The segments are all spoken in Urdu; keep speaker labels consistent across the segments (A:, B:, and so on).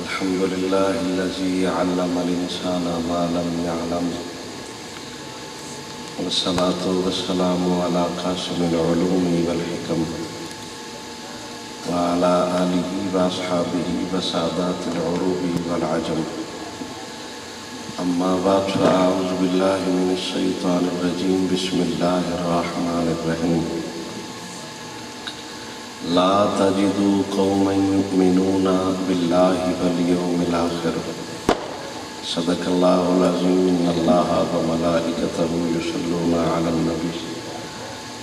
A: الحمد لله الذي علم الإنسان ما لم يعلم والصلاة والسلام على قاسم العلوم والحكم وعلى آله وأصحابه وسادات العروب والعجم أما بعد فأعوذ بالله من الشيطان الرجيم بسم الله الرحمن الرحيم لا تجدوا قوما يؤمنون بالله واليوم الآخر صدق الله العظيم إن الله وملائكته يصلون على النبي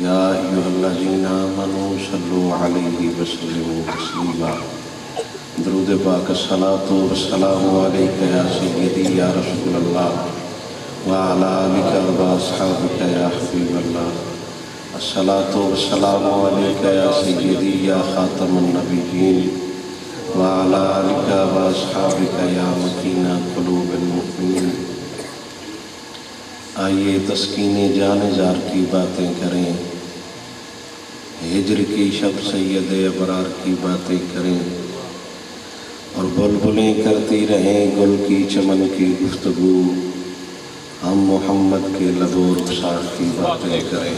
A: يا أيها الذين آمنوا صلوا عليه وسلموا تسليما درود پاک الصلاة والسلام عليك يا سيدي يا رسول الله وعلى آلك وأصحابك يا حبيب الله الصلاة والسلام عليك يا سيدي يا خاتم النبيين وعلى آلك وأصحابك يا مكين قلوب المؤمنين. آئیے تسکین جان زار کی باتیں کریں، ہجر کی شب سید ابرار کی باتیں کریں، اور بلبلیں کرتی رہیں گل کی چمن کی گفتگو، ہم محمد کے لبو رخسار کی باتیں کریں.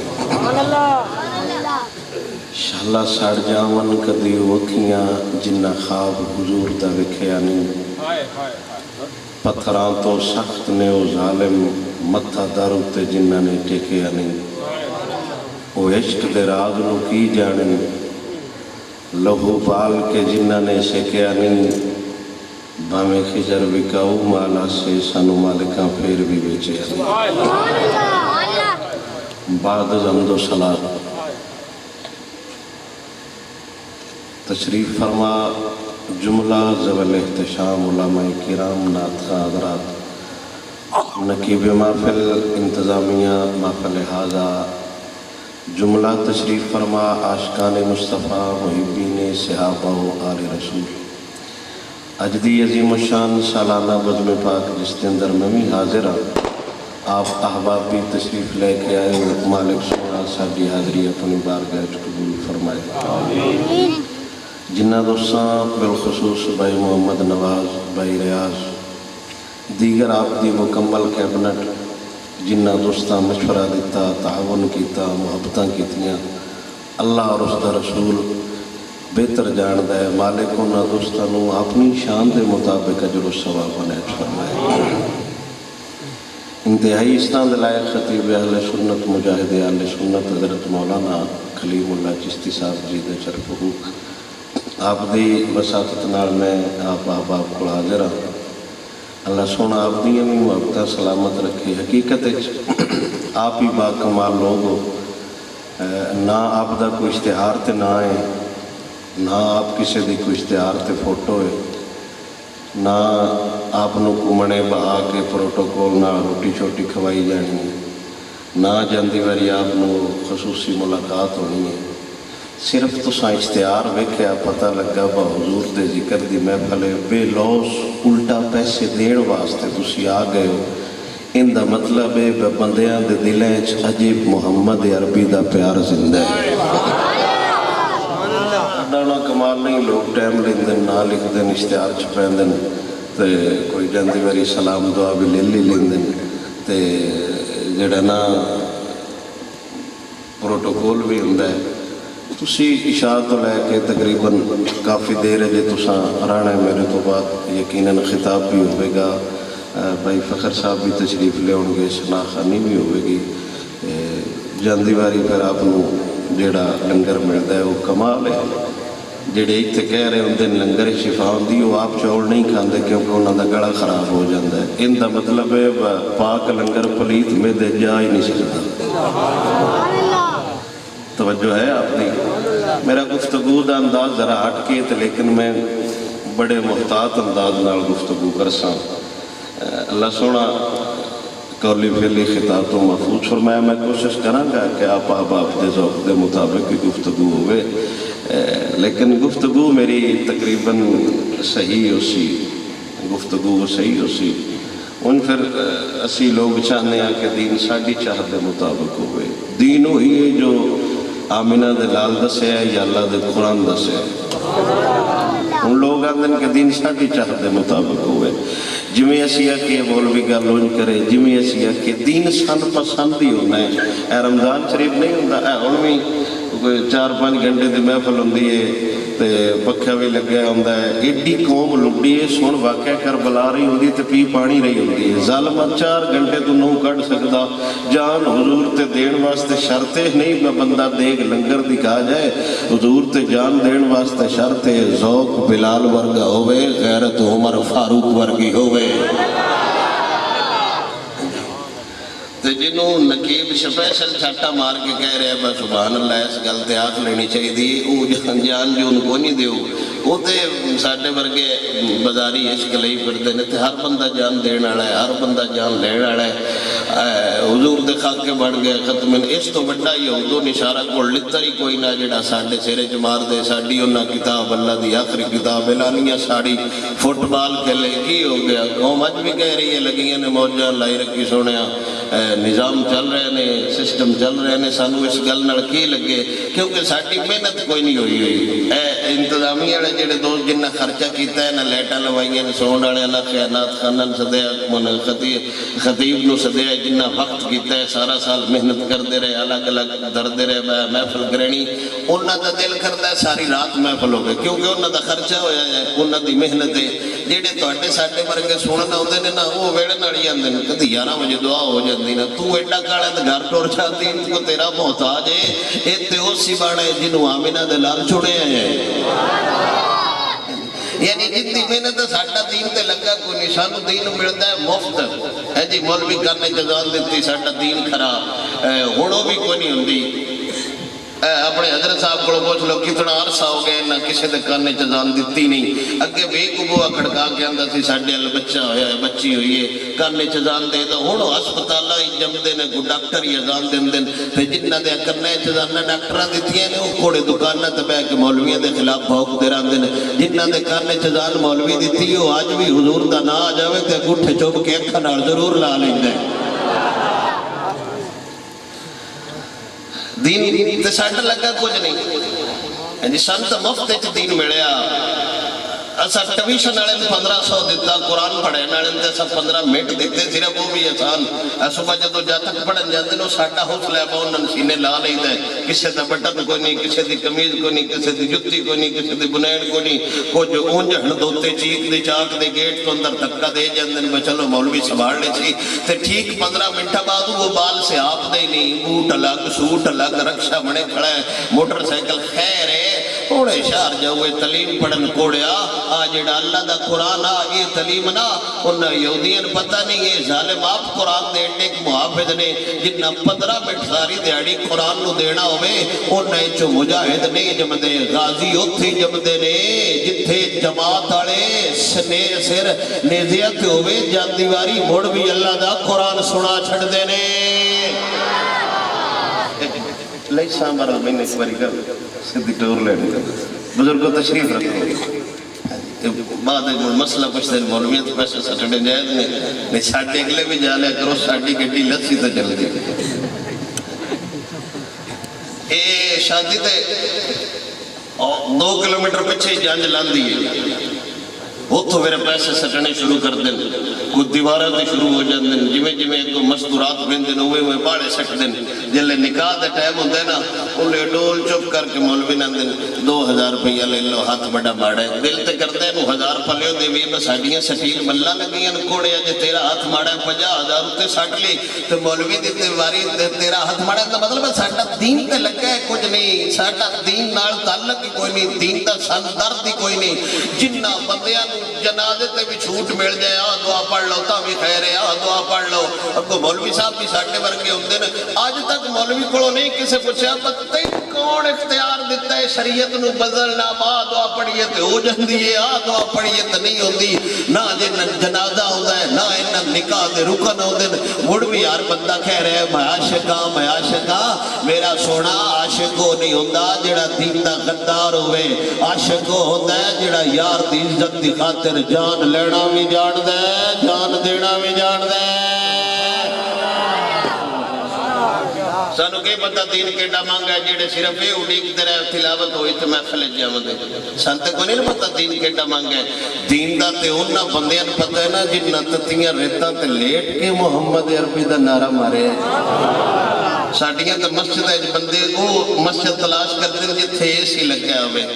A: شالا سڑ جاون کدی وکھیاں جنہ خواب حضور دا وکھیا نہیں، پتھراں تو سخت نے او ظالم متھا در اتے جنہ نے ٹیکیا نہیں. او عشق دے راز نو کی جانن، لہو پال کے جنہ نے سیکیا نہیں. بھامے خجر وکاؤ مالا سے سانو مالکاں پھر بھی بیچیا نہیں. بعد حمد و صلاۃ تشریف فرما جملہ ذوال احتشام علماء کرام ناطقہ حضرات، نقیب محفل انتظامیہ محفل حاضہ، جملہ تشریف فرما عاشقان مصطفیٰ محبین صحابہ و آل رسول. اجدی عظیم الشان سالانہ بزم پاک جس کے اندر میں بھی حاضر ہوں، آپ احباب بھی تشریف لے کے آئے. مالک سونا ساری حاضری اپنی بارگاہ قبول فرمائے. جنہ دوستاں بالخصوص بھائی محمد نواز، بھائی ریاض، دیگر آپ دی مکمل کیبنٹ، جنہ دوستاں مشورہ دیتا، تعاون کیتا، محبتاں کیتیاں، اللہ اور اس دا رسول بہتر جاندہ ہے. مالک انہاں دوستاں نو اپنی شان دے مطابق اجر و ثواب عنایت فرمائے. انتہائی استان دلائق خطیب اہل سنت مجاہد اہل سنت حضرت مولانا کلیم اللہ چشتی صاحب جی دے شرفہ آپ دی وساطت نال میں آپ احباب کو حاضر ہوں. اللہ سونا آپ دیاں بھی محبتاں سلامت رکھے. حقیقت آپ ہی با کمال لوگ ہو، نہ آپ دا کوئی اشتہار تے نہ ہے، نہ آپ کسی دی کوئی اشتہار تے فوٹو ہے، نہ آپ نو کمنے بہا کے پروٹوکول نہ روٹی چھوٹی کھوائی جانی ہے، نہ جاندی واری آپ نو خصوصی ملاقات ہونی ہے. صرف تساں اشتہار ویکھیا پتہ لگا با حضور دے ذکر دی محفل بے لوس الٹا پیسے دین واسطے تسی آ گئے ہو. ان دا مطلب ہے بندیاں دے دلیں چ عجیب محمد عربی دا پیار زندہ ہے. ڈانا کمال نہیں، لوگ ٹائم لیندن، نہ لکھدن، اشتہار چھپیندن، تے کوئی جاندی واری سلام دعا بھی لے لیندن، تے جڑا نا پروٹوکول بھی ہوندا ہے. تسی عشاء تو لے کے تقریباً کافی دیر ہے جے تساں رانا ہے. میرے تو بعد یقیناً خطاب بھی ہوئے گا، بھائی فخر صاحب بھی تشریف لے ہوں گے، شناخانی بھی ہوئے گی. جاندی واری پھر آپ نو جیڑا لنگر ملتا ہے وہ کمال ہے. جڑے اتنے کہہ رہے ہوندے لنگر شفا ہوندی، وہ آپ چول نہیں کھاندے کیونکہ انہوں دا گلا خراب ہو جاتا ہے. ان دا مطلب ہے پاک لنگر پلیت میں دے جا ہی نہیں سکتا. توجہ ہے آپ نے؟ میرا گفتگو دا انداز ذرا ہٹ کے تھے، لیکن میں بڑے محتاط انداز نال گفتگو کرساں. اللہ سونا قولی فعلی خطاب تو محفوظ فرمایا. میں کوشش کراں گا کہ آپ احباب دے ذوق دے مطابق کی گفتگو ہوئے، لیکن گفتگو میری تقریباً صحیح ہو سی، گفتگو صحیح ہو سی. ان پھر اسی لوگ چاہنے ہیں کہ دین ساڑی چاہت دے مطابق ہوئے. دین ہوئی ہے جو آمینہ دے لال دسے ہے یا اللہ دے قرآن دسے ہے. ہوں لوگ آتے ہیں کہ دین ساڈی چاہت دے مطابق ہوئے، جویں اسی آکھیے مولوی گل اونج کرے، جویں اسی آکھیے دین سن پسند ہی ہونا ہے۔ اے رمضان شریف نہیں ہوندا، اے ہن وی کوئی 4-5 گھنٹے دی محفل ہوندی ہے تے پکھا بھی لگیا ہوندا ہے، ایڈی قوم لڈی ہے، سن واقعہ کربلا رہی ہوندی تے پی پانی رہی ہوندی ہے۔ ظالمہ 4 گھنٹے تو نو کڈ سکدا، جان حضور تے دین واسطے شرط نہیں بندہ دیکھ لنگر دی کہا جائے، حضور تے جان دین واسطے شرط ذوق بلال ورگا ہوئے، غیرت عمر فاروق ورگی ہوئے۔ تے جنہوں نقیب سپیشل چھٹا مار کے کہہ رہے ہیں سبحان اللہ اس گل تے آنکھ لینی چاہیے دی، او جان جو ان کو نہیں دیو، وہ تے ساڈے ورگے بازاری عشق لئی پھردے نے، تے ہر بندہ جان دین والا ہے، ہر بندہ جان لین والا ہے۔ حضور دے خاکے بڑھ گئے ختم، اس تو بڑا یہود و نصارہ کول لتر ہی کوئی نہ جڑا ساڈے سرے چ مار دے، ساڈی انہاں کتاب اللہ دی آخری کتاب اعلانیہ ساڑی فٹ بال کھیلے کی ہو گیا۔ قوم اج بھی کہہ رہی ہے لگیاں نے موجاں لائی رکھی سونیا، نظام چل رہے نے، سسٹم چل رہے نے، سانو اس گل نال کی لگے کیونکہ ساڈی محنت کوئی نہیں ہوئی۔ اے انتظامیہ والے جڑے دوست جنہ خرچہ کیتا ہے نہ لائٹاں لوائیاں نے، سون والے نہ خیانات خانہ سدیا، خطیب نو سدیا، جنہ وقت کیتا ہے سارا سال محنت کرتے رہے، الگ الگ دردے رہے محفل کرنی، انہاں دا دل کرتا ہے ساری رات محفل ہو گئے کیونکہ انہاں دا خرچہ ہویا ہے، انہاں دی محنت ہے۔ جڑے تواڈے ساڈے ورگے سنن آؤندے نے نا وہ ویڑے نال ہی آندے نے، کدی 11 بجے دعا ہو جاندی نا، تو ایڈا کالا تے گھر ٹر جاندی، تو تیرا محتاج ہے، اے تے اسی بانا ہے جنوں آمنہ دے لال چڑے ہیں۔ یعنی جتنی محنت ساڈا دین تے لگا کوئی نہیں، سانو دین ملتا ہے مفت ہے جی، مولوی کرنے جزان دیتی ساڈا دین کھرا ہونوں بھی کوئی نہیں ہوندی۔ اپنے حضرت صاحب کو پوچھ لو کتنا عرصہ ہو گیا نہ کسی دے کانے جزان دیتی نہیں، اگے بے کبوا کھڑکا کے آندا سی ساڈے ال بچہ ہویا ہے بچی ہوئی ہے کانے جزان دے دو، ہن ہسپتالاں ہی جمدے نے، کوئی ڈاکٹر ہی اذان دیندے تے جنہ دے کانے جزاناں ڈاکٹراں دتیاں نے، وہ کوڑے دکاناں تے بیٹھ کے مولویاں دے خلاف بھونکدے رہندے نے، جنہ دے کانے جزان مولوی دتی وہ اج بھی حضور دا نام آ جاوے تے انگوٹھے چپ کے اکھاں نال ضرور لا لیندا ہے۔ دین تے ساڈا لگا کچھ نہیں جی، سن تو مفت وچ دین ملیا، اسا ٹیوشن والے 1500 دیتا، قرآن پڑھن والے تے اسا 15 منٹ دیتے، صرف وہ بھی آسان۔ صبح جدوں جاتک پڑھن جاندے نے ساڈا حوصلہ ہے انہاں سینے لا لیندا ہے، کسے دا بٹن کوئی نہیں، کسے دی قمیض کوئی نہیں، کسے دی جُتی کوئی نہیں، کسے دی بنین کوئی نہیں، کچھ اونج ہندوتے check the chalk they get تو اندر دھکا دے جاندے نے، چلو مولوی سنبھال لے سی تے ٹھیک 15 منٹ بعد وہ بال سے آپ دے نہیں، بوٹ الگ سوٹ الگ، رکشا بنے کھڑا ہے، موٹر سائیکل خیر ہے، اوڑے شہر جاؤے تعلیم پڑھن کوڑیا، جڑا اللہ دا قرآن یہ تعلیم نا انہاں یہودیاں پتہ نہیں، یہ ظالم آپ قرآن دے ایک محافظ نے جنہ 15 منٹ ساری دیہڑی قرآن نو دینا ہوئے، انہاں چو مجاہد نہیں جمدے، غازی اتھی جمدے نے جتھے جماعت والے سر نیزیت ہوئے، جان دیواری مڑ بھی اللہ دا قرآن سنا چھڑ دے نے۔ لئی سامبر میں نے اس باری کر سدھی ٹور لینے بزرگوں تشریف رکھو، بعد مسئلہ پچھتے مولویت پیسے سٹڑے جائز نہیں، ساڑھے اگلے بھی جا لیا کرو، ساڑھی گھڑی لسی تا چل دی۔ اے شادی تے 2 کلومیٹر پچھے جانج لان دیئے، وہ تو میرے پیسے سٹنے شروع کر دیں، کچھ دیوارہ تے شروع ہو جاندیں، جمیں جمیں کو مستورات بندیں ہوئے ہوئے پاڑے سٹ دیں، جلے نکاح دے ٹائم ہوندے نا انہیں ڈول چپ کر کے مولوی نہ دیں 2000 روپیہ لے لو، ہاتھ بڑا ماڑا ہے، دل تے کرتے ہیں 1000 پلیوں دے بھی بساڑیاں سٹیل ملہ لگیاں کوڑے جے تیرا ہاتھ ماڑا ہے 50,000 روپے سٹ لی تو مولوی دیتے واری تیرا ہاتھ ماڑا ہے، مطلب ہے ساڑھا دین تے لگا ہے کچھ نہیں، ساڑھا دین نال تعلق ہی کوئی نہیں، دین تا سن درد ہی کوئی نہیں، جنہ بندیاں جنازے تے بھی چھوٹ مل جائے، دعا پڑھ لو تا بھی خیر ہے، دعا پڑھ لو۔ اب کو مولوی صاحب بھی ساڑھے ورگے ہوندے نے، آج تک مولوی کو نہیں کسے پوچھا پتہ کون اختیار دیتا ہے شریعت نو بدلنا، دعا پڑھیے تے ہو جاندی ہے، دعا پڑھیے تے نہیں ہوندی، نہ جنازہ ہوندا ہے نہ انہاں نکاح دے رکن ہوندے نے، مڑ بھی ہر بندہ کہہ رہا ہے میں عاشقاں، میرا سونا عاشق ہو نہیں ہوندا جڑا دین دا غدار ہوئے، عاشق ہو ہوندا ہے جڑا یار دی عزت دی خاطر جان لینا بھی جان دے، جان دینا بھی جان دے۔ سانو کہ پتہ دین کیڈا مانگا ہے جڑے صرف یہ اڈیکتے رہے تلاوت ہوئی تو محفل جاوندے سانتے کو نہیں پتہ دین کیڈا مانگا ہے دین دا تے انہاں بندیاں نوں پتہ ہے نا جنہاں تتیاں ریتاں تے لیٹ کے محمد عربی دا نعرہ مارے ساڈیاں تے مسجد ہے بندے کو مسجد تلاش کرتے ہیں جتھے اے سی لگیا ہوئے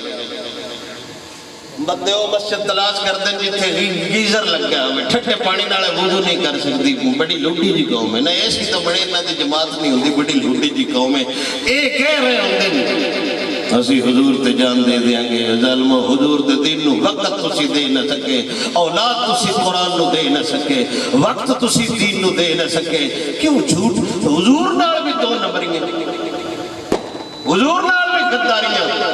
A: بندے وہ مسجد تلاش کرتے ہیں جتھے گیزر لگیا ہوئے ٹھٹے پانی نالے وضو نہیں کر سکتی بڑی لوٹی جی قوم ہے نا اے سی تو بڑے انہاں دی جماعت نہیں ہوندی بڑی لوٹی جی قوم ہے اے کہہ رہے ہوندے ہیں اسی حضور تے جان دے دیاں گے ظالمو حضور دے دین نو وقت تسی دے نہ سکے اولاد تسی قرآن نو دے نہ سکے وقت تسی دین نو دے نہ سکے کیوں جھوٹ حضور نال بھی دو نمبریاں حضور نال بھی غداریاں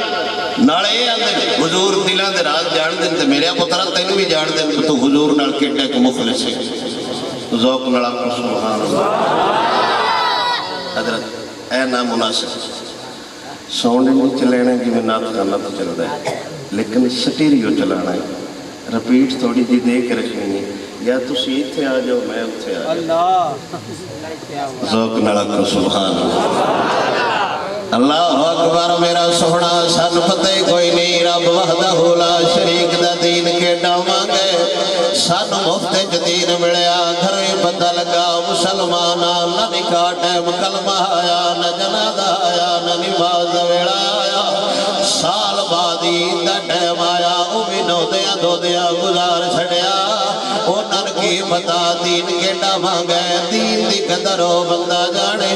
A: نالے اے آندے حضور دلاں دے راز جان دین تے میرے پترا تینوں بھی جان دین کہ تو حضور نال کیڈا کہ مخلص ہے ذوق نال آکھو سبحان اللہ حضرت اے نامناسب سونے نہیں چلینا جی میں نات خانہ تو چل رہا ہے لیکن سٹیریو چلانا ہے رپیٹ تھوڑی جی دے کے رکھنی ہے یا تسی اتھے آ جاؤ میں اتھے آ جاؤ ذوق نال آکھو سبحان اللہ اللہ اکبر میرا سونا سن پتہ کوئی نہیں رب وحدہ لا شریک دا دین کیڈا مانگے سن مفت دین ملیا گھر بندہ لگا مسلمان نہ نکاح ٹائم کلمہ آیا نہ جنازہ آیا نہ نماز ویلا آیا سال بعد عید دا ٹائم آیا وہ بھی دو دیا گزار چھڑیا انہاں کی پتا دین کیڈا مانگے دین دی قدر ہو بندہ جانے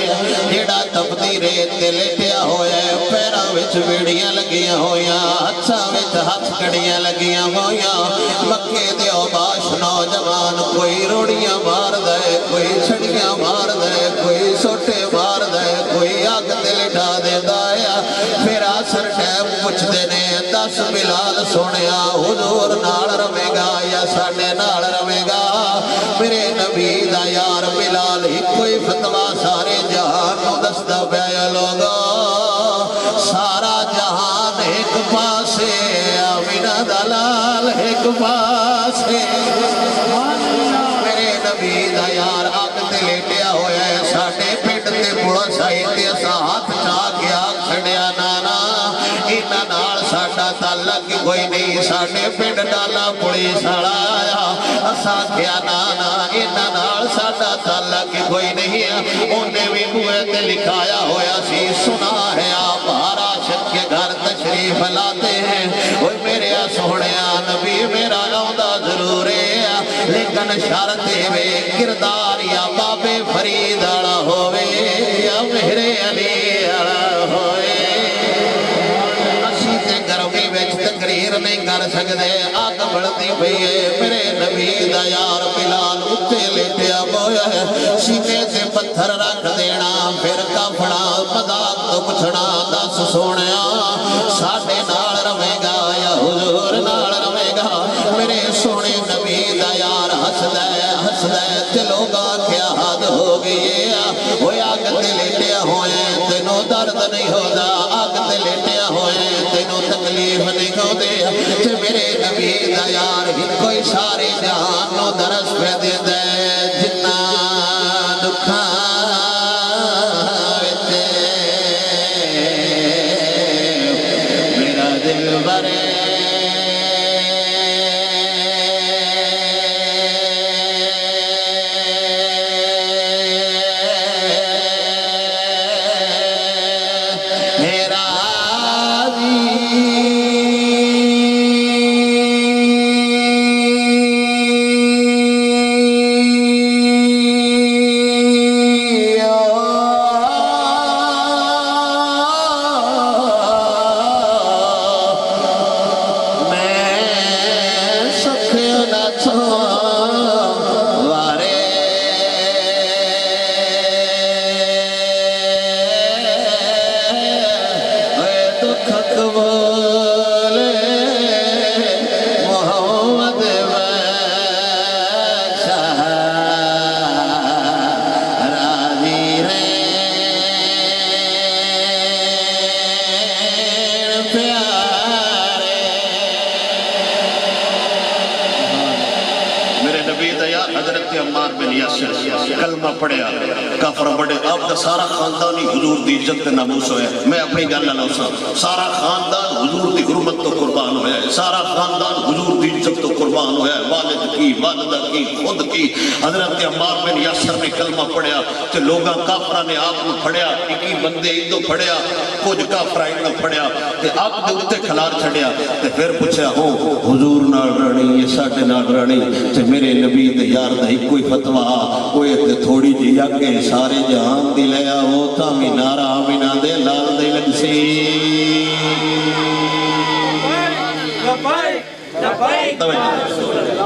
A: جیڑا تپتی ریت تے لیٹیا ہویا ہے پیراں وچ بیڑیاں لگیاں ہویاں ہتھاں وچ ہتھ کڑیاں لگیاں ہویاں مکے دے باش نوجوان کوئی روڑیاں مار دے کوئی چھڑیاں مار دے کوئی سوٹے مار دے کوئی اگ تے لٹا دیندا ہے پھر آسر ٹائم پوچھدے نے دس بلال سونیا حضور نال رہے گا یا ساڈے نال رہے گا میرے نبی دا یار بلال ہی کوئی فتوہ سارے جہان نو دسدا پیا لوگا سارا جہان ایک پاسے آمینہ دلال ایک پاسے میرے نبی دا یار آگ تے لیٹیا ہویا ہے ساڑھے پنڈ تے پوڑا سائیتے اسا ہاتھ چاہ کے آگ چھڑیا نانا انہاں نال ساڑھا تعلق کوئی نہیں ساڑھے پنڈ ڈالا پوڑی ساڑا آیا اسا کیا نانا انہاں نال ساڑھا تعلق کوئی نہیں انہیں بھی بوئے تے لکھایا ہویا سی سنا ہے آپ ہارا شک کے گھر تشریف لاتے ہیں اوہ میرے سوڑیا نبی میرا آؤندہ ضرور ہے لیکن شرط وے کردار یا بابے فرید آڑا ہوئے یا میرے علی آڑا ہوئے اسی تے گرمی ویچ تقریر نہیں کر سکتے آگ بڑھتی بھئیے میرے نبی دا یار بلال اتے لیٹیا بویا ہے سینے سے پتھر رکھ دینا پھر کافڑا مداق تو پچھڑا دس سونیا ساڑھے نال رہے گا یا حضور نال رہے گا میرے سونے نبی دا یار ہس دے چلوگا کیا حد ہو گئی وہ آگ تے لیٹیا ہوئے تینوں درد نہیں ہوتا آگ تے لیٹیا ہوئے تینوں تکلیف نہیں ہوتے میرے نبی دا یار ہی کوئی سارے جہان نو درس پہ دے دے جنا دکھا میرا دل برے حضرت عمار بن یاسر کلمہ پڑھیا کافر بڑے آپ کا سارا خاندان ہی حضور دی عزت ناموس ہویا ہے. میں اپنی گل نہ لوسا سارا خاندان حضور دی حرمت تو قربان ہویا ہے. سارا خاندان حضور دی عزت تو قربان ہویا ہے. والد کی والدہ کی خود کی. حضرت عمار بن یاسر نے کلمہ پڑھیا تے لوگاں کافرہ نے آپ کو پڑھیا ایک بندے ادو پڑھیا کچھ کافرہ ادو پڑھیا تے آپ دے اتے کھلار چھڑیا تے پھر پوچھا ہو حضور نال رانی یہ ساڈے نال رانی تے میرے نبی دے یار دا کوئی فتویٰ کوئی تے تھوڑی جی اگے سارے جہان دی لیا وہ تا بھی نارا آمینہ دے لال دے لگ سی.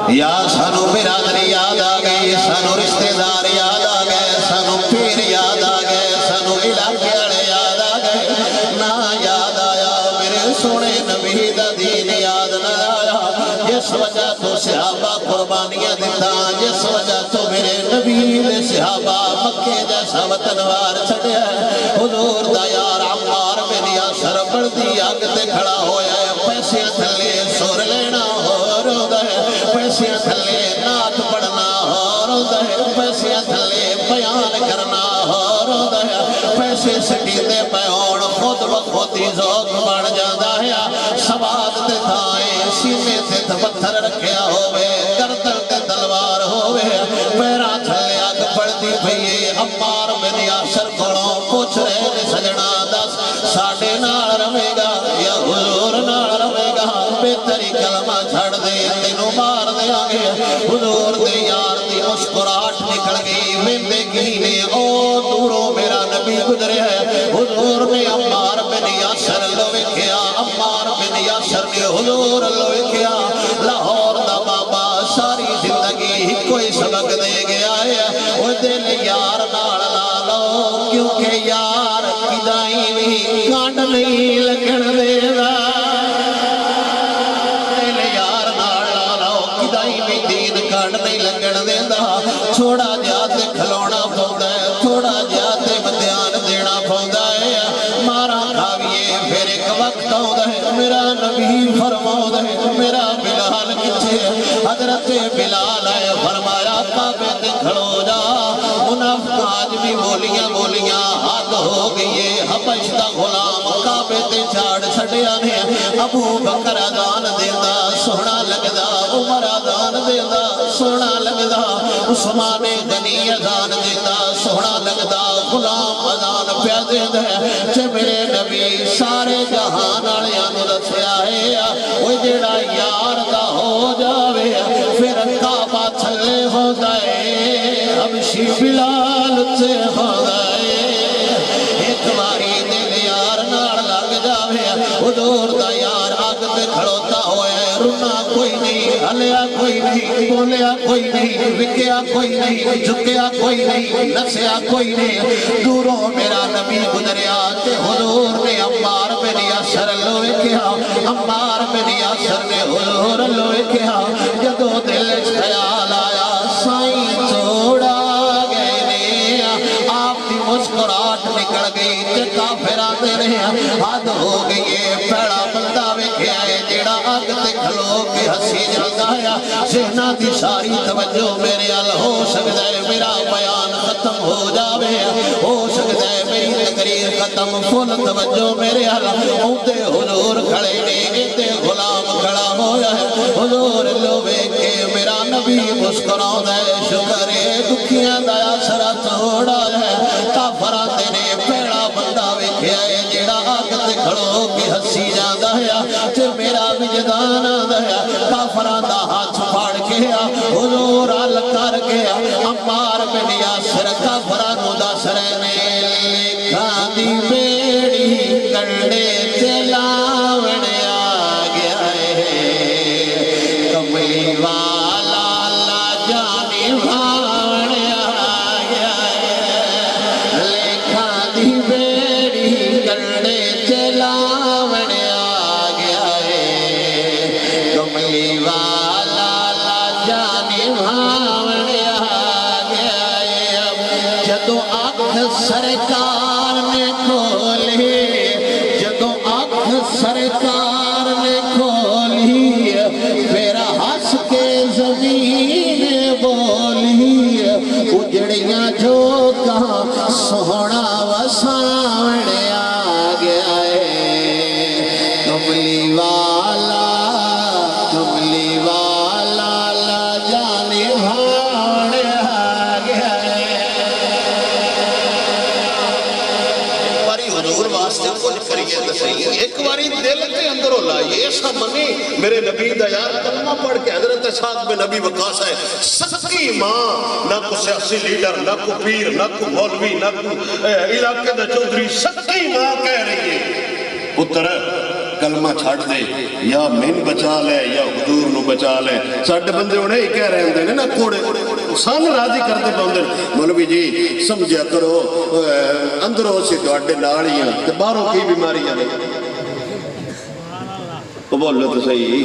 A: یا سانو برادری یاد آ گئی سانو رشتہ دار یاد آ گئے سانو پیر یاد آ گئے سانو علاقے والے یاد آ گئے نہ یاد آیا میرے سونے نبی دا دین یاد نہ آیا. جس وجہ تو صحابہ قربانیاں دیتا جس وجہ تو میرے نبی دے صحابہ مکے جیسا وطن وار چھڑیا حضور دا یار عمار بن یاسر بڑھتی آگ تے کھڑا ہویا ہے. پیسے تھلے سور لینا ہو رودا ہے پیسے تھلے نات پڑھنا ہو رودا ہے پیسے تھلے بیان کرنا ہو رودا ہے پیسے سٹی دے بیان خود بخودی ذوق بڑھ جاندہ ہے. سواد دے تھائیں سینے تے پتھر رکھیا ہوئے گردن تے تلوار ہوئے پیرا تھلے آگ پڑھتی بھئیے عمار بن یاسر کھڑوں پوچھ رہے نے سجنا دس ساڑھے نال روے گا یا حضور نال روے گا بہتری کلمہ چھڑ دے تینوں مار دے آگے. حضور دے یار دی مسکراہٹ نکل گئی ویندے گینے او دوروں میرا نبی گزرے ہے. حضور نے عمار بن یاسر لوے کیا عمار بن یاسر نے حضور لوے کیا. لاہور دا بابا ساری زندگی ہی کوئی سبق دے گیا ہے وہ دل یار نال لالو کیونکہ یار کدائی بھی کانڈ نہیں لگن دے دا دل یار نال لالو کدائی بھی دین کانڈ نہیں لگن دے دا. چھوڑا جاتے کھلونا پھوندا ہے تھوڑا جاتے بدیان دینا پھوندا ہے مارا کھاویے پھر ایک وقت آؤں ہے میرا نبی فرماؤں ہے میرا بلال کچھے حضرت بلال ہے فرمایا کعبے تے کھڑو جا. منافق آج بھی بولیاں بولیاں حد ہو گئی حبش دا غلام کعبے تے چاڑ چھڑیا نے. ابو بکر اذان دیندہ سونا لگدا عمر اذان دیندہ سونا لگدا عثمان غنی اذان دیندہ سونا لگدا غلام اذان پیا دیندہ کہ میرے نبی سارے جہان والیاں نوں دسیا ہے وہ جڑا یار دا ہو جاوے پھر کعبہ تھلے ہو جائے حبشی بلال سے ہو جائے. ایک باری دل یار نال لگ جاوے حضور دا یار آگ تے کھڑوتا ہوئے رونا کوئی نہیں ہلیا کوئی نہیں بولیا کوئی نہیں وکیا کوئی نہیں جھکیا کوئی نہیں نسیا کوئی نہیں. دوروں میرا نبی گزریا تے حضور نے عمار بن یاسر لوے کیا عمار بن یاسر نے حضور لوے کیا. جدو دل خیال آیا سائیں چھوڑا گئے نے آپ دی مسکراہٹ نکل گئی تے کافر آتے رہے حد ہو گئی پیڑا بندہ ویکھیا ہے جیڑا آگ تے کھلو کے ہسی جاتا ہے. ذہناں دی ساری توجہ میرے ال ہو سکتا ہے میرا بیان ختم ہو جاوے ہو سکتا ہے میری تقریر ختم فل توجہ میرے ال اوتے حضور کھڑے نے ایتے غلام کھڑا ہویا ہے. حضور لوے کے میرا نبی مسکراؤں ہے شکر دکھیاں دایا سرا توڑا ہے. کافراں تے نے پیڑا بندہ ویکھیا ہے جیڑا آگ تے کھڑو کے ہسی جاندا ہے تے میرا وجدان آندا ہے. کافراں دا ہاتھ پھاڑ کے حضور ال کر کے عمار بن یاسر کافراں نوں دس رہے نے لکھاں دی بیڑی کنڈے تے لاوݨ آ گیا ہے کملی والا لا جانی بھاوݨ آ گیا ہے لکھاں دی بیڑی کنڈے تے لاوݨ آ گیا ہے کملی والا لا جانی بھاوݨ آ گیا ہے. جدو آنکھ سرکار نے کھولی جدو آنکھ سرکار نے کھولی پھر ہنس کے زمین بولی میرے نبی دا یار کلمہ پڑھ کے حضرت سعد بن نبی وقاص ہے سکی ماں، نہ کو سیاسی لیڈر، نہ کو پیر، نہ کو مولوی، نہ کو علاقے دا چودھری، سکی ماں کہہ رہی ہے پتر کلمہ چھاڑ دے، یا من بچا لے یا حضور نو بچا لے۔ ساڈے بندے انہیں ہی کہہ رہے ہیں نا کوڑے سن راضی کرتے پاؤں مولوی جی سمجھا کرو اندروں سے تواڈے نال ہی ہیں تے باہروں کی بیماریاں نے۔ بولو تو صحیح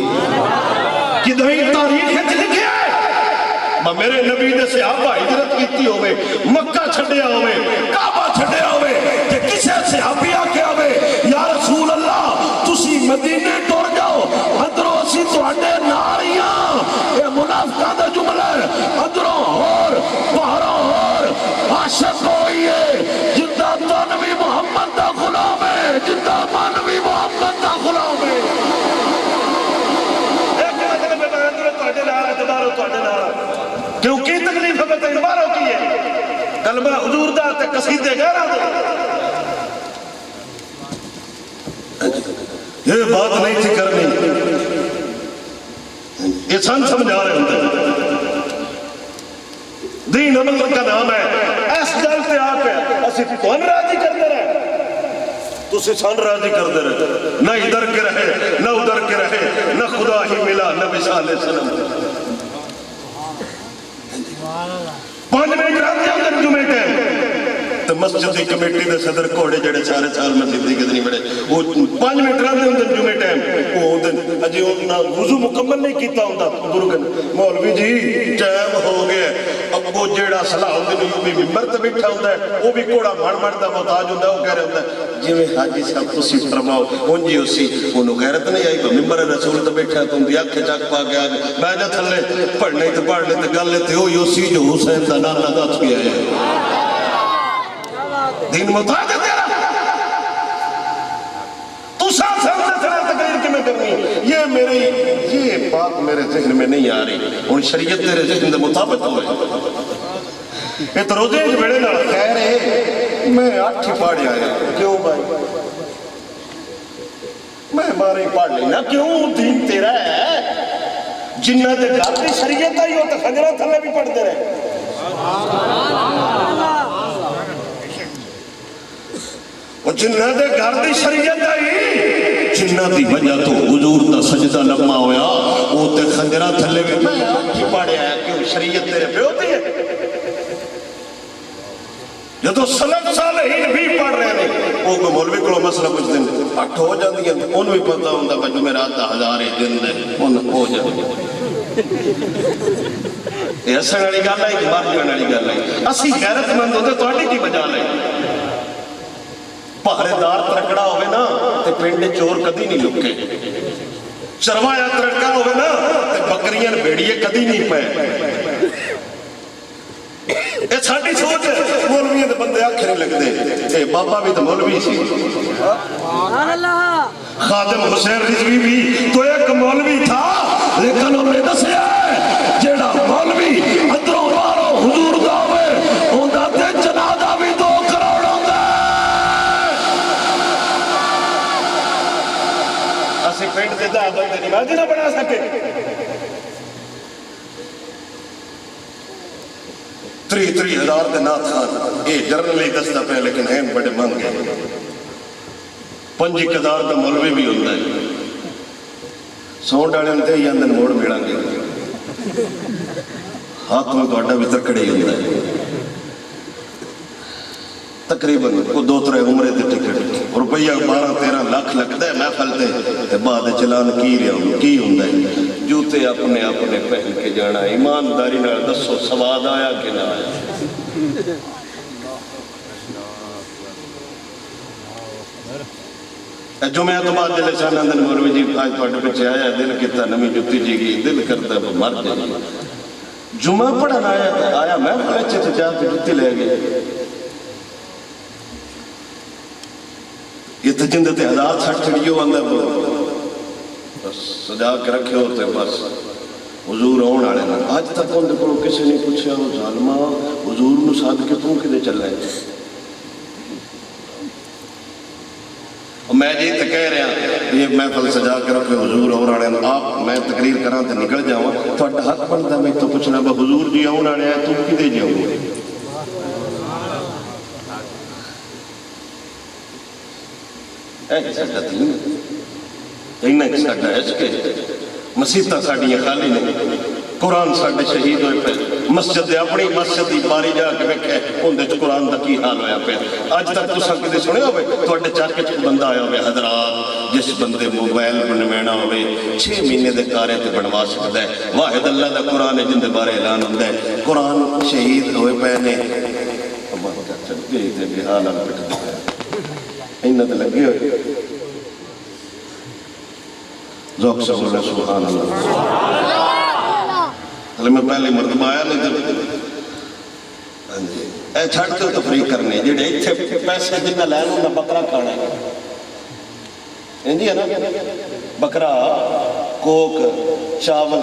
A: کدھیں تاریخ لکھیا ہے میرے نبی دے صحابہ ہجرت کیتی ہوئے، مکہ چھڈیا ہوئے، کعبہ چھڈیا ہوئے، کہ کسے صحابی آ کے آوے یا رسول اللہ تسی مدینے ٹر جاؤ اندروں اسی تواڈے نال ہی ہاں۔ یہ منافقاں دا جملہ ہے، اندروں اور باہروں اور عاشق ہوئی ہے جندا تنوی محمد دا غلام ہے، جندا مانوی محمد دا غلام ہے۔ کیونکہ تکلیف ہے بتائیں باروں کی ہے کلمہ حضور دا تے قصیدے گارا دے۔ یہ بات نہیں تھی کرنی، یہ سن سمجھا رہے ہوتے دین عمل کا نام ہے۔ ایس گل تے آ کے اسی کون راضی کرتے رہے، تو اسے سن راضی کرتے رہے، نہ ادھر کے رہے نہ ادھر کے رہے، نہ خدا ہی ملا نبی صلی اللہ علیہ وسلم۔ 5 منٹ رہتے ہیں اندر جمعے ٹائم تو مسجد کی کمیٹی دے صدر کوڑے جڑے سارے سال میں زندگی کدھر نہیں بڑے وہ 5 منٹ رہتے ہیں اندر جمعے ٹائم وہ اندر اجی انہوں وضو مکمل نہیں کیتا ہوندہ برگن مولوی جی ٹائم ہو گیا اب وہ جیڑا صلاح ہوندے نہیں بھی ممبر تے بیٹھا ہوندہ ہے وہ بھی کوڑا مار دا محتاج ہوندہ ہے وہ کہہ رہے ہوندہ ہے جی میں حاجی صاحب تسی فرماؤ ان جی اسی انہوں غیرت نہیں آئی ممبر رسول تے بیٹھا ہے تم دی آنکھیں چاک پا کے آگے بیجہ تھلے پڑھنے تے گل لیتے ہو یوسی جو حسین دا نانا دات کیا ہے دین محتاج ہے تیرا تو ساتھ ساتھ تقریر کی میں کرنی یہ میری یہ بات میرے ذہن میں نہیں آ رہی ان شریعت تیرے ذہن دے مطابق ہوئے یہ تو روزے جو بیڑے نہ کہہ رہے میں 8 ہی پاڑ آیا کیوں بھائی میں ہمارے پاڑ لینا کیوں دین تیرا ہے جنہ دے گھر شریعت آئی ہو تو خجرہ تھلے بھی پڑھتے رہے اور جنہ دے گھر دی شریعت آئی جنہ دی وجہ تو حضور دا سجدہ لمحہ ہویا وہ تے خنجرہ تھلے بھی میں کی پاڑے آیا کیوں شریعت تیرے پہ ہوتی ہے جدو سلف صالحین بھی پڑھ رہے ہیں وہ مولوی کو مسئلہ کچھ دن 8 ہو جاندی ہیں ان بھی پتہ ہوندہ کہ جمعرات دا 1000 دن دے ان ہو جاندی یہ اصل والی گل ہے کہ مار جان والی گل ہے اسی غیرت مند ہوتے تواڈی کی وجہ نہیں پہرے دار ترکڑا ہوئے نا تے پنڈ چور کدی نہیں لکے چروایا ترکڑا ہوئے نا تے بکریاں بیڑیے کدی نہیں پے اے ساڑی سوچ مولویوں دے بندے آنکھیں نہیں لگتے اے بابا بھی تو مولوی سی خادم حسین رضوی بھی تو ایک مولوی تھا لیکن انہوں نے دسیا ہے جیڑا مولوی اندروں باروں حضور دا ہوئے ہوندہ تے جنادہ بھی 2 کروڑ ہوندہ اسی پینٹ دیتا بندے نہیں بازی نہ بنا سکے 3,000 دے نات خان یہ جرنلی دستا پہ لیکن ہیں بڑے مانگے 5,000 دا مولوی بھی ہوندہ ہے سون ڈالے انتے ہی اندن موڑ بیڑا گے ہاتھ میں دوڑا بھی تکڑے ہی ہوندہ ہے تقریباً وہ 2-3 عمرے دے ٹکٹ روپیہ 12-13 لاکھ لگتا ہے محفل تے بعد چلان کی ہوندہ ہے جوتے اپنے پہن کے جانا ایمانداری نہ دسو سواد آیا کہ نہ آیا جمعہ تو بعد دل سان اندر مولوی جی آج توڑے پچھے آیا دل کتا نمی جتی جی گئی دل کرتا ہے مر جائے جمعہ پڑھنا آیا میں اچھے سے جا کے جتی لے گئے یہ تو جن دیتے 1000 چھڑیوں اندر بس سجا کے رکھے ہوتے بس حضور آن آڑے نا آج تک ان کو کسی نے پوچھا وہ ظالمہ حضور نو ساتھ کے تم کدے چل رہے میں جی تو کہہ رہا یہ محفل سجا کے رکھے حضور اور آنے آپ میں تقریر کراں تو نکل جاؤں تو حق بنتا میں تو پوچھنا با حضور جی آن آنے آئے تم کی دے جاؤں گے ایسا دین اینا ایک ساڑھا ہے اس کے مسیطہ ساڑھیاں خالی نہیں قرآن ساڑھے شہید ہوئے پہ مسجد اپنی مسجد دی باری جا کے بیٹھے ان دے قرآن دا کی حال ہویا پہ آج تک تو سب کدے سنے ہوئے تو اڈے چاہ کے بندہ آیا ہوئے حضرات جس بندے موبائل بنوینا ہوئے 6 مہینے دے کارے تے بنوا سکتا ہے واحد اللہ دا قرآن ہے جن دے بارے اعلان ہوتا ہے قرآن شہید ہوئے پہ نے اللہ کا چلتے تے بھی حال آن پہ اینا تے لگے ہوئے ذوق سے بولے سبحان اللہ حالے میں پہلے مرتبہ آیا نہیں تو اے چھڑتے ہو تفریق کرنے جڑے اتھے پیسے جنہ لین انہا بکرا کھانا ہے انجی ہے نا بکرا کوک چاول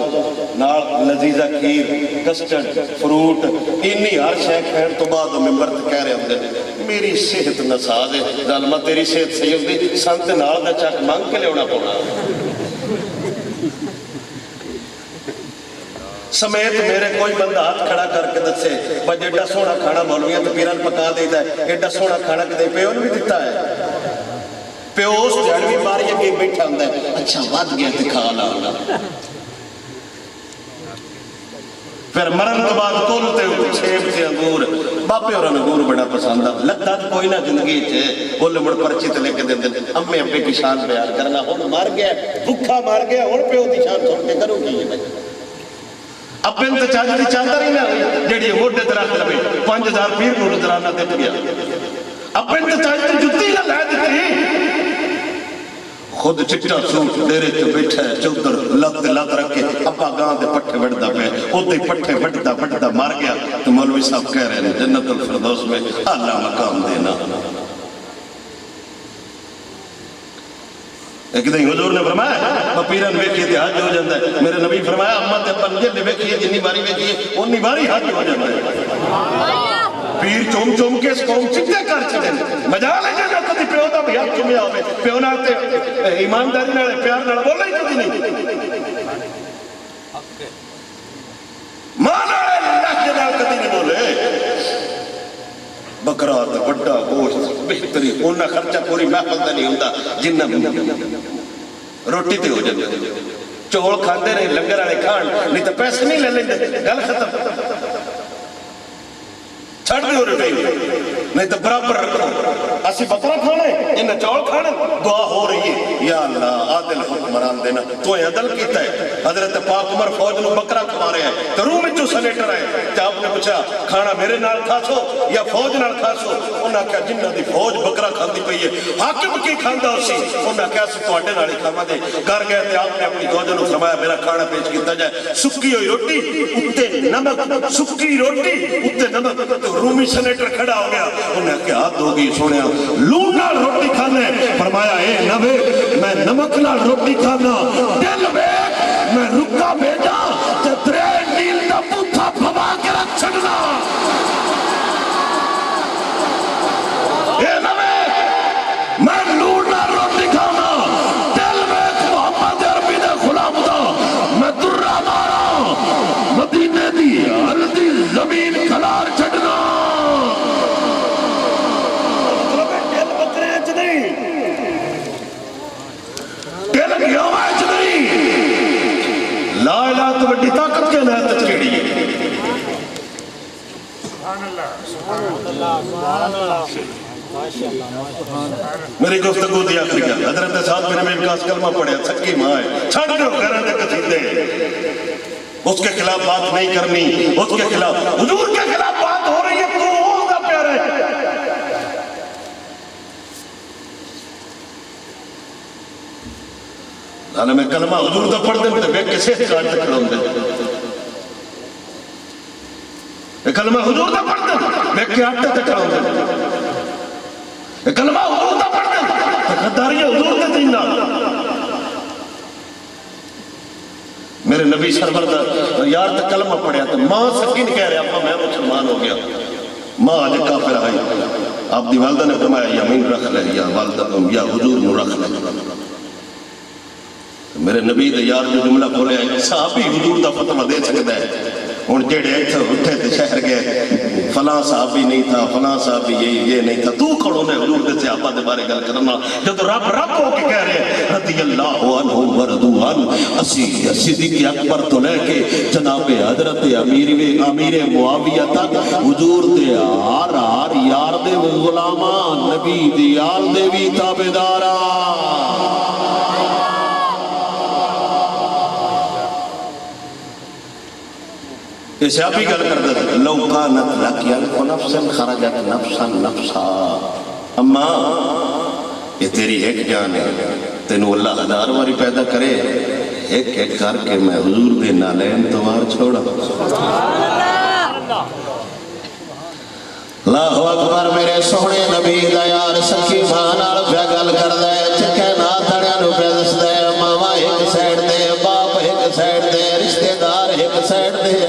A: نال لذیذہ کھیر کسٹرڈ فروٹ انہی ہر شے کھین تو بعد ممبر تے کہہ رہے ہوندے میری صحت نساز ہے ظالمہ تیری صحت صحیح ہوندی سنت نال دا چاک مانگ کے لے ہونا پونا سمیت میرے کوئی بندہ ہاتھ کھڑا کر کے دسے بھائی ایڈا سونا کھانا مولویاں تو پیران پکا دیتا ہے ایڈا سونا کھانا کدے پیو نے بھی دیتا ہے پیو اس جڑوی باری اگے بیٹھا ہوندا ہے اچھا ود گیا تے کھا لا پھر مرن تو بعد کل تے چھیب تے انگور باپے اور انگور بڑا پسند ہے لگتا تو کوئی نہ زندگی چھے کل مڑ پرچی تے لے کے دے دیں امے ابے کی شان بیان کرنا ہون مار گیا بھکھا مار گیا ہون پیو دی شان سن کے کرو گی یہ اپن تے چاہتے دی چاندر ہی نہ ہوئی جیڑی موڈے طرح لبے 5000 پیر نور درانا دیکھ گیا اپن تے چاہتے جتی نہ لے دیتی خود چٹا سوٹ ڈیرے تے بیٹھا ہے چودر لت رکھ کے ابا گاں دے پٹھے وڑدا پہ اوتے پٹھے وڑدا مار گیا تو مولوی صاحب کہہ رہے ہیں جنت الفردوس میں اعلیٰ مقام دینا ایک دن حضور نے فرمایا پیران ویکھیے تے حج ہو جاتا ہے میرے نبی فرمایا امت پنجے نے ویکھیے جنی باری ویکھیے انی باری حج ہو جاتا ہے پیر چوم کے اس قوم چکتے کر چکے مجال ہے جنہ کدی پیو دا بھی حج چمیا ہوئے پیو نالتے ایمانداری نالے پیار نالے بولا ہی کدی نہیں مانا اللہ جنال کدی نہیں بولے بکرات بڑا گوشت بہتری انہا خرچہ پوری محفل دا نہیں ہوندہ جنہ روٹی تے ہو جاندے چول کھاندے رہے لنگر آنے کھان نہیں تو پیسے نہیں لے لیں گل ختم چھڑ دیو روٹی نہیں تو برابر رکھو اسی بکرہ کھانے انہا چول کھانے دعا ہو رہی ہے یا اللہ عادل حکمران دینا تو یہ عدل کیتا ہے حضرت پاک عمر فوج نو بکرہ کھا رہے ہیں تو روح میں جو سلیٹر آئے تو آپ نے پوچھا کھانا میرے نال کھا سو یا فوج نال کھا سو انہا کہا جنہ دی فوج بکرہ کھاندی پئی ہے حاکم کی کھاندہ اسی انہا کہا سی تو اڈے نالی کھاما دے گھر گئے تھے آپ نے اپنی فوج نو فرمایا میرا کھانا پیش کیتا جائے سکی ہوئی روٹی اتے نمک سکی روٹی اتے نمک تو رومی سلیٹر کھڑا ہو گیا انہا کہا ہاتھ ہوگی سوڑیا لون نال روٹی کھانے فرمایا اے نبے میں نمک نال روٹی کھانا دل میں رکا بھیجا تے درے نیل دا پوتھا پھوا کے رکھ چھڑنا اے نبے میں لون نال روٹی کھانا دل میں محمد عربی دے غلام دا میں درہ مارا مدینے دی ہلدی زمین کھلار چھڑنا لا الہ تو بڑی طاقت کے نہ تچکیڑی ہے میری گفتگو دی آخری گل حضرت صاحب بن ابی وقاص کلمہ پڑھیا سکی ماں ہے چھڑ دو گھروں کے قصیدے اس کے خلاف بات نہیں کرنی اس کے خلاف حضور کے خلاف بات ہو رہی ہے تو وہ دا پیارے لانا میں کلمہ حضور دا پڑھ دیں بے کسے کارڈ تکڑوں دے کلمہ حضور دا پڑھ دیں بے کے آٹے تکڑوں دے کلمہ حضور دا پڑھ دیں خداری حضور دے دینا میرے نبی سرور دا یار تا کلمہ پڑھیا تو ماں سکین کہہ رہے اپا میں مسلمان ہو گیا ماں آج کافر آئی، آپ دی والدہ نے فرمایا یا مین رکھ لے یا والدہ یا حضور نو رکھ لے. میرے نبی دے یار جو جملہ بولے صحابی حضور دا فتوہ دے سکتا ہے. ہن جڑے اٹھے تے شہر گئے فلاں صحابی نہیں تھا، فلاں صحابی یہ نہیں تھا، تو کھڑو نے حضور دے صحابہ دے بارے گل کرنا جب رب ہو کے کہہ رہے رضی اللہ عنہ ورضوا عنہ. اسی صدیق اکبر تو لے کے جناب حضرت امیر معاویہ تک حضور دے ہر یار دے غلامان، نبی دی آل دے بھی تابعداراں. اسے آپ ہی گل کر دے لو کانت لکی الف نفس خرجت نفسا نفسا. اما یہ تیری ایک جان ہے، تینو اللہ 1000 باری پیدا کرے، ایک ایک کر کے میں حضور دے نالین توار چھوڑا. اللہ اکبر. میرے سونے نبی دا یار سکی ماں نال پیا گل کر دے، چکے نہ تڑیاں نو پیا دس دے. ماما ایک سائڈ دے، باپ ایک سائڈ دے، رشتہ دار ایک سائڈ دے،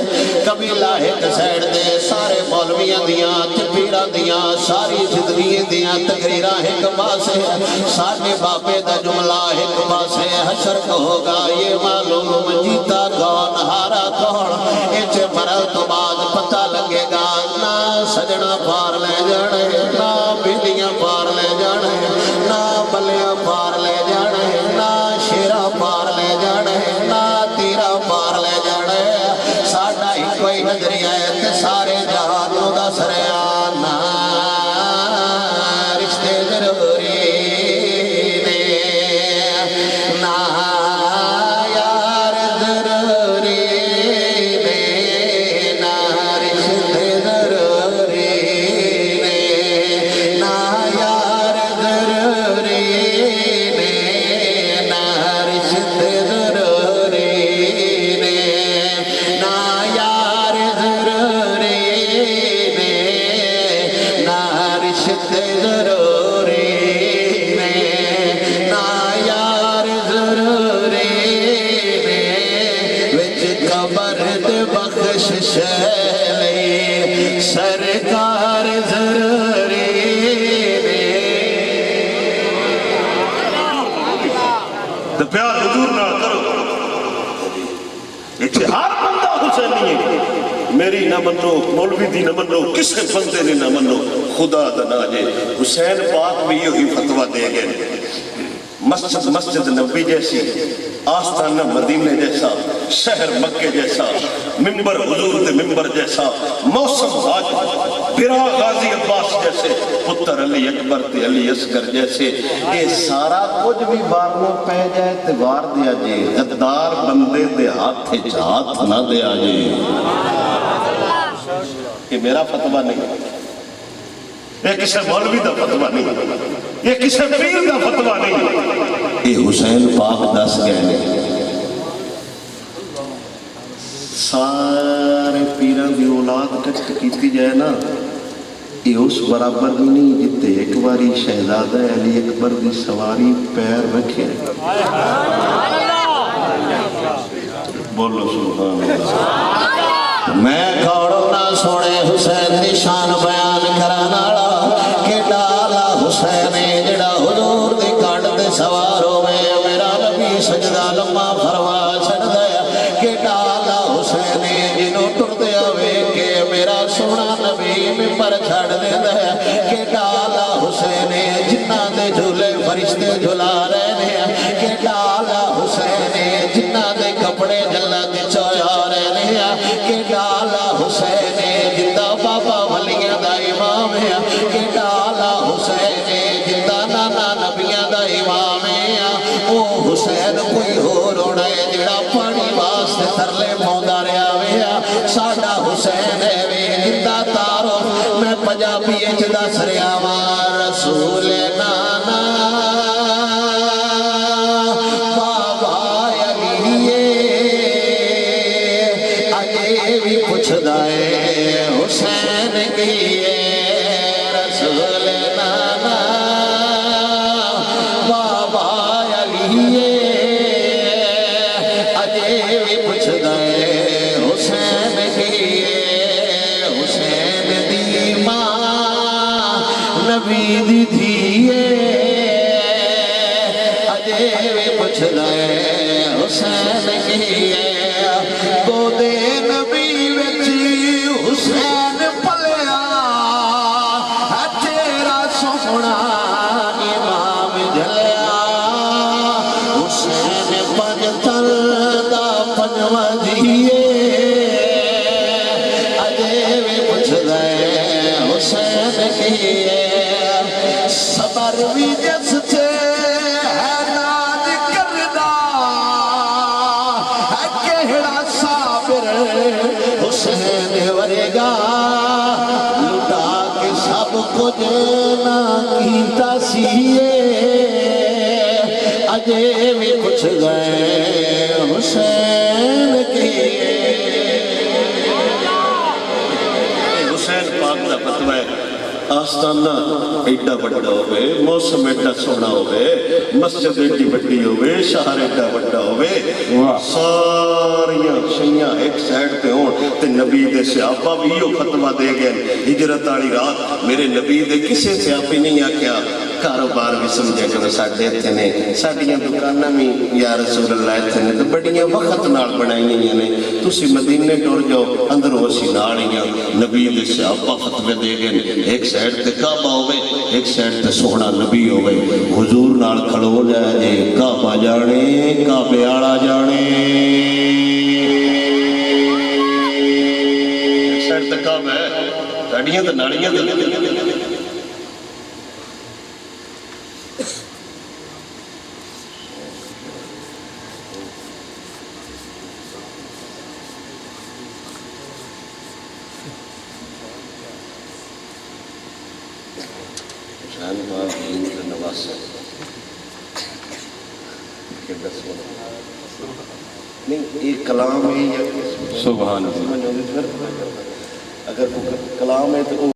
A: قبیلہ ایک سائڈ دے، سارے مولویاں دیاں پیراں دیاں ساری زندگی دیاں تقریراں ایک پاسے، سارے بابے دا جملہ ایک پاسے. حشر کو ہوگا یہ معلوم جیتا کون ہارا کون. اچ مرل تو بعد پتہ لگے گا نہ سجنا پار لے جانے، نہ بلیاں پار لے جانے، نہ بلیاں پار لے جانے، نہ شیرہ پار لے جانے، نہ تیرہ پار لے جانے. ساڈا ہی کوئی نظریہ ہے تے سارے جہانوں دا سریانا. رشتے ضروری نے نہ یار ضروری نے، نہ رشتے ضروری نے، نہ یار ضروری نے، نہ رشتے ضروری نے، نہ یار ضروری نے، نہ رشتے ضروری نے، نہ یار ضروری نے. وچ قبر دے بخشش لئی سرکار ضروری نے. تو پیار حضور نہ کرو. ہر بندہ حسینی ہے، میری نہ منو، مولوی دی نہ منو، کسے بندے نے نہ منو، خدا دا نہ جے. حسین پاک بھی یہی فتوہ دے گئے. مسجد نبی جیسی، آستانہ مدینے جیسا، شہر مکے جیسا، ممبر حضور دے ممبر جیسا، موسم آج برا غازی عباس جیسے، پتر علی اکبر تے علی اصغر جیسے. یہ سارا کچھ بھی بارنوں پہ جائے تے وار دیا جے. غدار بندے دے ہاتھ نہ دیا جے. یہ میرا فتوہ نہیں، یہ کسے مولوی دا فتوہ نہیں، یہ کسے پیر دا فتوہ نہیں، یہ حسین پاک دس گئے نے. سارے پیران دی اولاد کچھ کیتی جائے نا، یہ اس برابر بھی نہیں جتے ایک باری شہزادہ علی اکبر دی سواری پیر رکھے. بولو سبحان اللہ. میں کھوڑو نہ سونے حسین دی شان بیان کرانا کہ ڈالا حسین جڑا حضور دی کانڈ دے سوار ہوئے. میرا نبی سجدہ لمبا فرما چھڑ دیا کہ ڈالا حسین جنہوں ٹر دیا ہوئے کہ میرا سونا نبی ممبر چھڑ دے دیا کہ ڈالا حسین جنہ دے جھولے فرشتے جھلا رہے ہیں کہ ڈالا حسین جنہ دے کپڑے جلد چویا رہے ہیں کہ ڈالا حسین جندہ بابا ولیاں دا امام ہے کہ ڈالا حسین جندہ نانا نبیاں دا امام ہے. او حسین کوئی ہو روڑا ہے جڑا پانی واسطے ترلے موندہ رہا ہے. ساڑا حسین ہے وے جندہ تارو میں پنجابی اچھدا سریاوہ رسول نانا بابا علیے اجے بھی پوچھ دائے حسین کیے. رسول نانا بابا علیے اجے بھی پوچھ دائے حسین کیے. حسین دی ماں نبی دی دھیے اجے بھی پوچھ لے حسین کیے گودے نبی وچ حسین پلیا تیرا سونا امام جلیا حسین پنج تل دا پنجواں دھیے صبر بھی جس سے ہے ناز کردہ ہے کہڑا صابر حسین ورگا لٹا کے سب کچھ نہ کیتا سیے اجے بھی کچھ گئے حسین کیے حسین پاک دا فتوہ ہے آستانہ ایڈا بڑا ہوئے موسم ایڈا سونا ہوئے مسجد ایڈی بڑی ہوئے شہر ایڈا بڑا ہوئے ساریاں شیعہ ایک سائٹ پہ ہون تے نبی دے صحابہ بھی یہ فتوہ دے گئے ہجرت آلی رات میرے نبی دے کسے صحابی نہیں آکیا کاروبار بھی سمجھے کہ ساڑھے تھے نے ساڑھیاں دکانہ میں یا رسول اللہ تھے نے تو بڑیاں وقت نال بنائی ہیں نے تو سی مدینے ٹور جاؤ اندر وہ سی ناڑیاں نبی دے صحابہ فتوہ دے گئے ایک سائٹ تے کعبہ ہوئے ایک سائٹ تے سونا نبی ہوئے حضور نال کھڑو جائے جے کعبہ جانے کعبے آڑا جانے ایک سائٹ تے کعبہ ہے ساڑھیاں تے ناڑیاں تے نہیں یہ کلام ہے یا سبحان اللہ اگر کلام ہے تو وہ